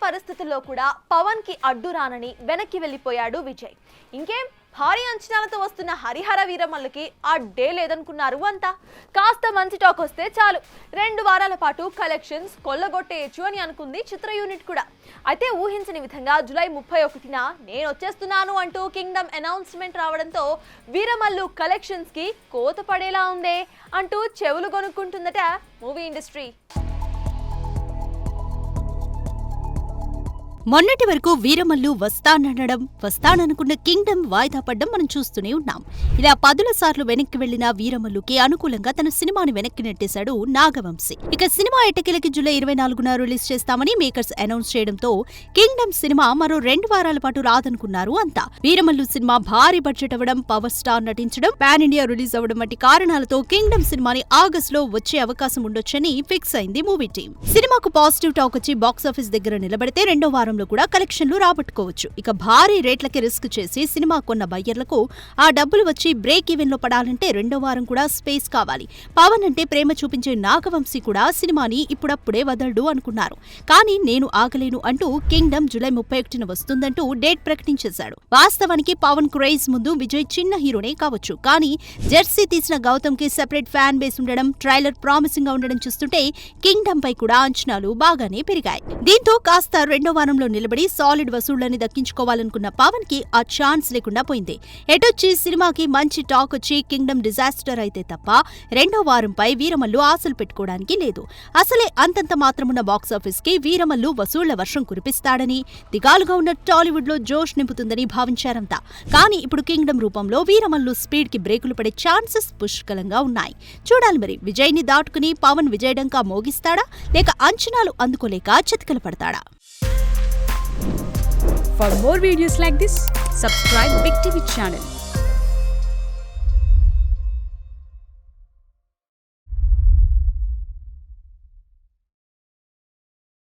పరిస్థితుల్లో కూడా పవన్ కి అడ్డు రానని వెనక్కి వెళ్లిపోయాడు విజయ్. ఇంకేం భారీ అంచనాలతో వస్తున్న హరిహర వీరమల్లుకి అడ్డే లేదనుకున్నారు అంతా. కాస్త మంచి టాక్ వస్తే చాలు 2 వారాల పాటు కలెక్షన్స్ కొల్లగొట్టేయచ్చు అని అనుకుంది చిత్ర యూనిట్ కూడా. అయితే ఊహించని విధంగా జూలై 31న నేను వచ్చేస్తున్నాను అంటూ కింగ్డమ్ అనౌన్స్మెంట్ రావడంతో వీరమల్లు కలెక్షన్స్ కి కోత పడేలా ఉందే అంటూ చెవులు కొనుక్కుంటుందట మూవీ ఇండస్ట్రీ. మొన్నటి వరకు వీరమల్లు వస్తాననుకున్న కింగ్డమ్ వాయిదా పడ్డం మనం చూస్తూనే ఉన్నాం. ఇలా 10 సార్లు వెనక్కి వెళ్లిన వీరమల్లుకి అనుకూలంగా తన సినిమాని వెనక్కి నెట్టేశాడు నాగవంశీ. ఇక సినిమా ఎట్టకేలకి జూలై 24న రిలీజ్ చేస్తామని మేకర్స్ అనౌన్స్ చేయడంతో కింగ్డమ్ సినిమా మరో 2 వారాల పాటు రాదనుకున్నారు అంతా. వీరమల్లు సినిమా భారీ బడ్జెట్ అవ్వడం, పవర్ స్టార్ నటించడం, పాన్ ఇండియా రిలీజ్ అవ్వడం వంటి కారణాలతో కింగ్డమ్ సినిమాని ఆగస్టులో వచ్చే అవకాశం ఉండొచ్చని ఫిక్స్ అయింది మూవీ టీం. సినిమాకు పాజిటివ్ టాక్ వచ్చి బాక్సాఫీస్ దగ్గర నిలబడితే 2వ వారం కూడా కలెక్షన్లు రాబట్టుకోవచ్చు. ఇక భారీ రేట్లకి రిస్క్ చేసి సినిమా కొన్న బయ్యర్లకు ఆ డబ్బులు వచ్చి బ్రేక్ ఈవెన్ లో పడాలంటే 2వ వారం కూడా స్పేస్ కావాలి. పవన్ అంటే ప్రేమ చూపించే నాగవంశీ కూడా సినిమాని ఇప్పుడప్పుడే వదలడు అనుకున్నారు. కానీ నేను ఆగలేను అంటూ కింగ్డమ్ జూలై 31న వస్తుందంటూ డేట్ ప్రకటించేశాడు. వాస్తవానికి పవన్ క్రేజ్ ముందు విజయ్ చిన్న హీరోనే కావచ్చు, కానీ జెర్సీ తీసిన గౌతమ్ కి సెపరేట్ ఫ్యాన్ బేస్ ఉండడం, ట్రైలర్ ప్రామిసింగ్ గా ఉండడం చూస్తుంటే కింగ్డమ్ పై కూడా అంచనాలు బాగానే పెరిగాయి. దీంతో కాస్త 2వ వారంలో నిలబడి సాలిడ్ వసూళ్లని దక్కించుకోవాలనుకున్న పవన్ కి ఆ ఛాన్స్ లేకుండా పోయింది. ఎటొచ్చి సినిమాకి మంచి టాక్ వచ్చి కింగ్డమ్ డిజాస్టర్ అయితే తప్ప 2వ వారంపై వీరమల్లు ఆశలు పెట్టుకోవడానికి లేదు. అసలే అంతంత మాత్రమున్న బాక్సాఫీస్ కి వీరమల్లు వసూళ్ల వర్షం కురిపిస్తాడని, దిగాలుగా ఉన్న టాలీవుడ్ లో జోష్ నింపుతుందని భావించారంతా. కానీ ఇప్పుడు కింగ్డమ్ రూపంలో వీరమల్లు స్పీడ్ కి బ్రేకులు పడే ఛాన్సెస్ పుష్కలంగా ఉన్నాయి. చూడాలి మరి విజయ్ ని దాటుకుని పవన్ విజయడంకా మోగిస్తాడా, లేక అంచనాలు అందుకోలేక చితకలు పడతాడా? For more videos like this, subscribe Big TV channel.